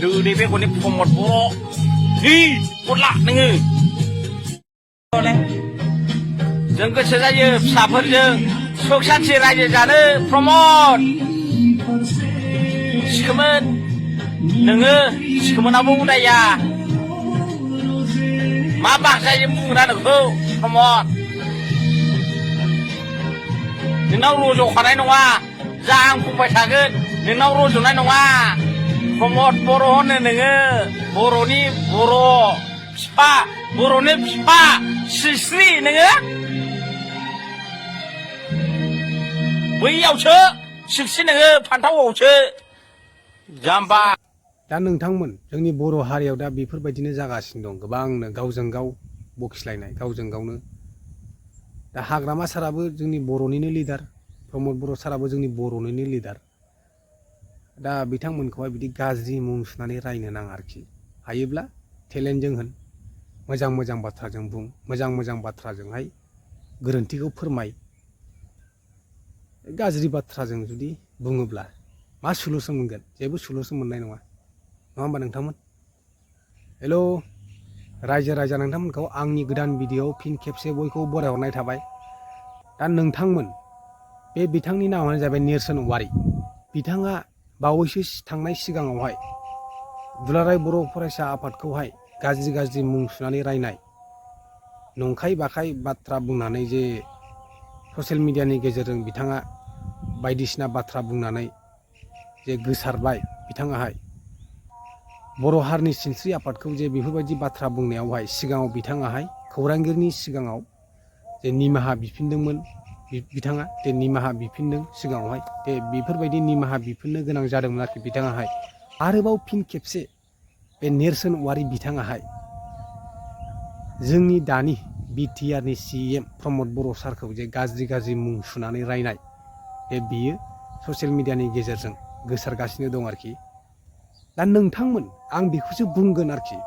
nebe ko ni pomot boro hi potla nङो जों गोसो जायो फिसाफोरजों सुख सान्थि रायजो जानो प्रमद सिखोमोन नोङो सिखोमोनाबो उदाया मा बाहाजायै बुंग्रा नोंखौ प्रमद नोंनाव रज'खानाय नङा जा आं बुंबाय थागोन नोंनाव रज'नाय नङा प्रमद बर' होनो नोङो बर'नि बर' बिफा बर'नि बिफा सिस्रि नोङो बैयावसो सिख्रि नोङो फान्थावआवसो जाम्बा दा नोंथांमोन जोंनि बर' हारियाव दा बेफोरबायदिनो जागासिनो दं गोबांनो गावजों गाव बखिलायनाय गावजों गावनो दा हाग्रामा साराबो जोंनि बर'निनो लिडार प्रमद बर' साराबो जोंनि बर'निनो लिडार दा बिथांमोनखौहाय बिदि गाज्रि मुं सुनानै रायनो नाङा आरोखि हायोब्ला टेलेन्टजों होन मोजां मोजां बाथ्राजों बुं मोजां मोजां बाथ्राजोंहाय गोरोन्थिखौ फोरमाय गाज्रि बाथ्राजों जुदि बुङोब्ला मा सलुसन मोनगोन जेबो सलुसन मोननाय नङा होमबा नोंथांमोन हेलौ रायजो राजा नोंथांमोनखौ आंनि गोदान भिडिअ फिन खेबसे बयखौ बरायहरनाय थाबाय दा नोंथांमोन बे बिथांनि नामानो जाबाय नेरसोन औवारि बिथाङा बावैसो थांनाय सिगाङावहाय दुलाराय बर' फरायसा आफादखौहाय गाज्रि गाज्रि मुं सुनानै रायनाय नंखाय बाखाय बाथ्रा बुंनानै जे ससियेल मिडियानि गेजेरजों बिथाङा बायदिसिना बाथ्रा बुंनानै जे गोसारबाय बिथाङाहाय बर' हारिनि सिनस्रि आफादखौ जे बेफोरबायदि बाथ्रा बुंनायावहाय सिगाङाव बिथाङाहाय खौरांगिरिनि सिगाङाव जे निमाहा बिफिनदोंमोन बिथाङा जे निमाहा बिफिनदों सिगाङावहाय बेफोरबायदि निमाहा बिफिननो गोनां जादोंमोन आरोखि बिथाङाहाय आरोबाव फिन खेबसे बे नेरसोन औवारि बिथाङाहाय जोंनि दानि बिटिआरनि CM प्रमद बर' सारखौ जे गाज्रि गाज्रि मुं सुनानै रायनाय बियो ससियेल मिडियानि गेजेरजों गोसारगासिनो दं आरोखि दा नोंथांमोन आं बेखौसो बुंगोन आरोखि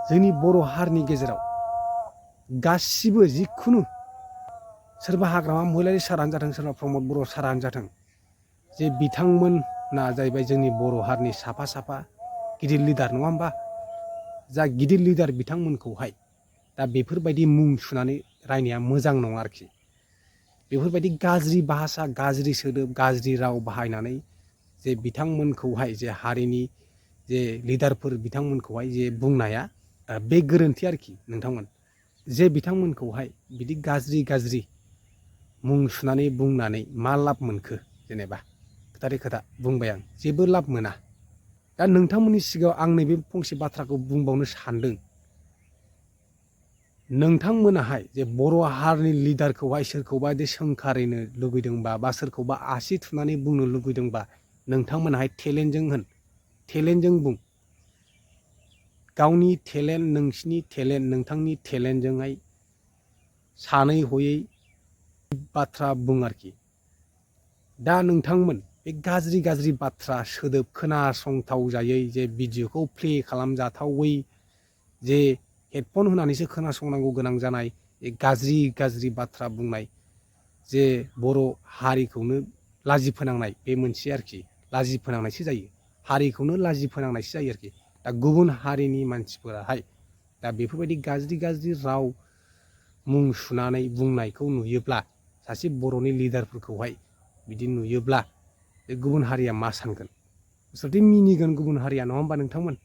जोंनि बर' हारिनि गेजेराव गासिबो जिखुनु सोरबा हाग्रामा महिलारि सारानो जाथों सोरबा प्रमद बर' सारानो जाथों जे बिथांमोना जाहैबाय जोंनि बर' हारिनि साफा साफा गिदिर लिडार नङा होमबा जा गिदिर लिडार बिथांमोनखौहाय दा बेफोरबायदि मुं सुनानै रायनाया मोजां नङा आरोखि बेफोरबायदि गाज्रि भाषा गाज्रि सोदोब गाज्रि राव बाहायनानै जे बिथांमोनखौहाय जे हारिनि जे लिडारफोर बिथांमोनखौहाय जे बुंनाया बे गोरोन्थि आरोखि नोंथांमोन जे बिथांमोनखौहाय बिदि गाज्रि गाज्रि मुं सुनानै बुंनानै मा लाब मोनखो जेनेबा खोथाथे खोथा बुंबाय आं जेबो लाब मोना दा नोंथांमोननि सिगाङाव आं नैबे फंसे बाथ्राखौ बुंबावनो सानदों नोंथांमोनाहाय जे बर' हारिनि लिडारखौहाय सोरखौबा जे सोंखारिनो लुगैदोंबा बा सोरखौबा आसि थुनानै बुंनो लुगैदोंबा नोंथांमोनाहाय टेलेन्टजों होन टेलेन्टजों बुं गावनि टेलेन्ट नोंसिनि टेलेन्ट नोंथांनि टेलेन्टजोंहाय सानै हयै बाथ्रा बुं आरोखि दा नोंथांमोन बे गाज्रि गाज्रि बाथ्रा सोदोब खोनासंथाव जायै जे भिडिअखौ प्ले खालामजाथावै जे हेडफन होनानैसो खोनासंनांगौ गोनां जानाय गाज्रि गाज्रि बाथ्रा बुंनाय जे बर' हारिखौनो लाजि फोनांनाय बे मोनसे आरोखि लाजि फोनांनायसो जायो हारिखौनो लाजि फोनांनायसो जायो आरोखि दा गुबुन हारिनि मानसिफोराहाय दा बेफोरबायदि गाज्रि गाज्रि राव मुं सुनानै बुंनायखौ नुयोब्ला सासे बर'नि लिडारफोरखौहाय बिदि नुयोब्ला बे गुबुन हारिया मा सानगोन असलथे मिनिगोन गुबुन हारिया नङा होमबा नोंथांमोन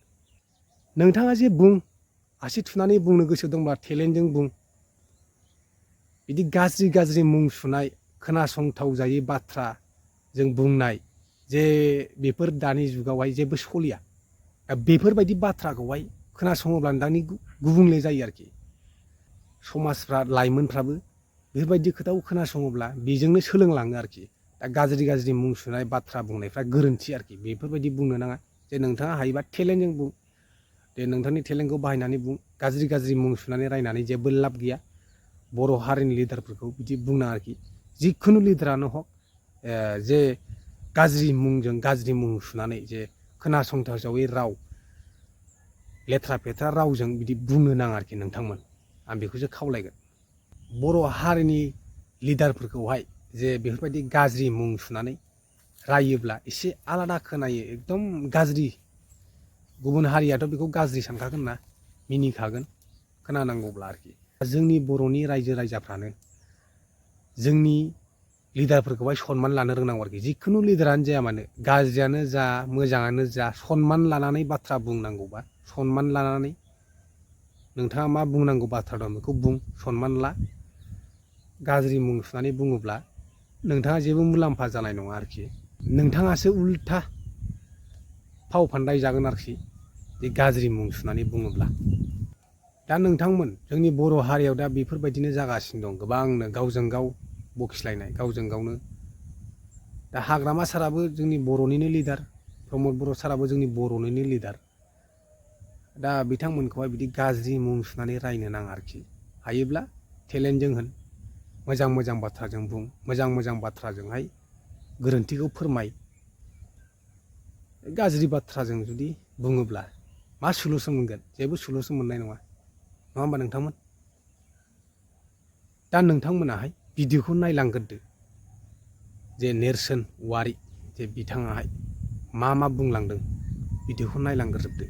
नोंथाङा जे बुं आसि थुनानै बुंनो गोसो दंब्ला टेलेन्टजों बुं बिदि गाज्रि गाज्रि मुं सुनाय खोनासंथाव जायै बाथ्रा जों बुंनाय जे बेफोर दानि जुगावहाय जेबो सलिया बेफोरबायदि बाथ्राखौहाय खोनासङोब्ला नोंथांनि गुबुंले जायो आरोखि समाजफ्रा लाइमोनफ्राबो बेफोरबायदि खोथाखौ खोनासङोब्ला बेजोंनो सोलोंलाङो आरोखि दा गाज्रि गाज्रि मुं सुनाय बाथ्रा बुंनायफ्रा गोरोन्थि आरोखि बेफोरबायदि बुंनो नाङा जे नोंथाङा हायोबा टेलेन्टजों बुं दे नोंथांनि टेलेन्टखौ बाहायनानै बुं गाज्रि गाज्रि मुं सुनानै रायनानै जेबो लाब गैया बर' हारिनि लिडारफोरखौ बिदि बुंना आरोखि जिखुनु लिडारानो हक जे गाज्रि मुंजों गाज्रि मुं सुनानै जे खोनासंथावजायै राव लेथ्रा फेथ्रा रावजों बिदि बुंनो नाङा आरोखि नोंथांमोन आं बेखौसो खावलायगोन बर' हारिनि लिडारफोरखौहाय जे बेफोरबायदि गाज्रि मुं सुनानै रायोब्ला एसे आलादा खोनायो एकदम गाज्रि गुबुन हारियाथ' बेखौ गाज्रि सानखागोन ना मिनिखागोन खोनानांगौब्ला आरोखि जोंनि बर'नि रायजो राजाफ्रानो जोंनि लिडारफोरखौहाय सनमान लानो रोंनांगौ आरोखि जिखुनु लिडारानो जाया मानो गाज्रियानो जा मोजाङानो जा सनमान लानानै बाथ्रा बुंनांगौबा सनमान लानानै नोंथाङा मा बुंनांगौ बाथ्रा दं बेखौ बुं सनमान ला गाज्रि मुं सुनानै बुङोब्ला नोंथाङा जेबो मुलाम्फा जानाय नङा आरोखि नोंथाङासो उल्था फाव फान्दाय जागोन आरोखि बे गाज्रि मुं सुनानै बुङोब्ला दा नोंथांमोन जोंनि बर' हारियाव दा बेफोरबायदिनो जागासिनो दं गोबांनो गावजों गाव बखिलायनाय गावजों गावनो दा हाग्रामा साराबो जोंनि बर'निनो लिडार प्रमद बर' साराबो जोंनि बर'निनो लिडार दा बिथांमोनखौहाय बिदि गाज्रि मुं सुनानै रायनो नाङा आरोखि हायोब्ला टेलेन्टजों होन मोजां मोजां बाथ्राजों बुं मोजां मोजां बाथ्राजोंहाय गोरोन्थिखौ फोरमाय गाज्रि बाथ्राजों जुदि बुङोब्ला मा सलुसन मोनगोन जेबो सलुसन मोननाय नङा नङा होमबा नोंथांमोन दा नोंथांमोनाहाय भिडिअखौ नायलांग्रोदो जे नेरसोन औवारि जे बिथाङाहाय मा मा बुंलांदों भिडिअखौ नायलांग्रोजोबदो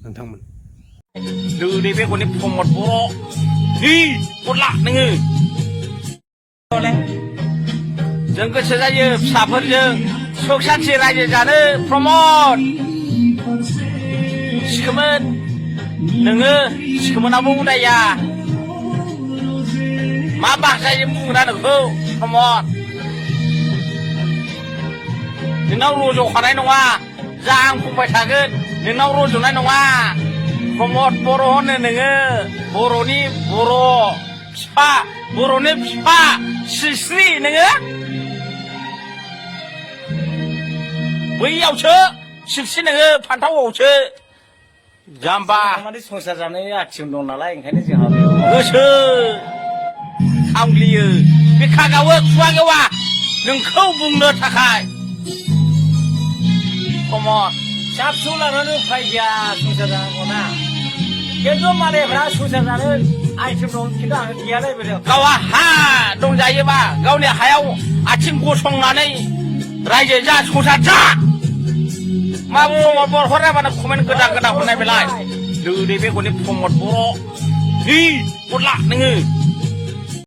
नोंथांमोन Dari beko ni Promod Boro. Hi, gila नोङो. जों गोसो जायो फिसाफोरजों सुख सान्थि रायजो जानो प्रमद सिखोमोन नोङो सिखोमोनाबो उदाया मा बाहायजों बुंग्रा नोंखौ प्रमद नोंनाव रज'खानाय नङा जा आं बुंबाय थागोन नोंनाव रज'नाय नङा प्रमद बर' होनो नोङो बर'नि बर' बिफा बर'नि बिफा सिस्रि नोङो बैयावसो सिस्रि नोङो फान्थावआवसो जाम्बा माने संसार जानाय आथिं दं नालाय ओंखायनो जोंहा गोसो खामग्लियो बिखा गावो खुगा गेवा नोंखौ बुंनो थाखाय प्रमद फिसा फिसौ लानानै उफाय गैया संसार जानांगौना खिन्थु मालायफ्रा संसार जानो आइटेम दं खिन्थु आं गैयालाय बोरै गावहा हा दंजायोबा गावनि हायाव आथिं गसंनानै रायजो जा संसार जा मा प्रमद बर' हराबानो कमेन्ट गोदान गोदान हरनाय बेलाय दोदै बेगरनि प्रमद बर' हि गदला नोङो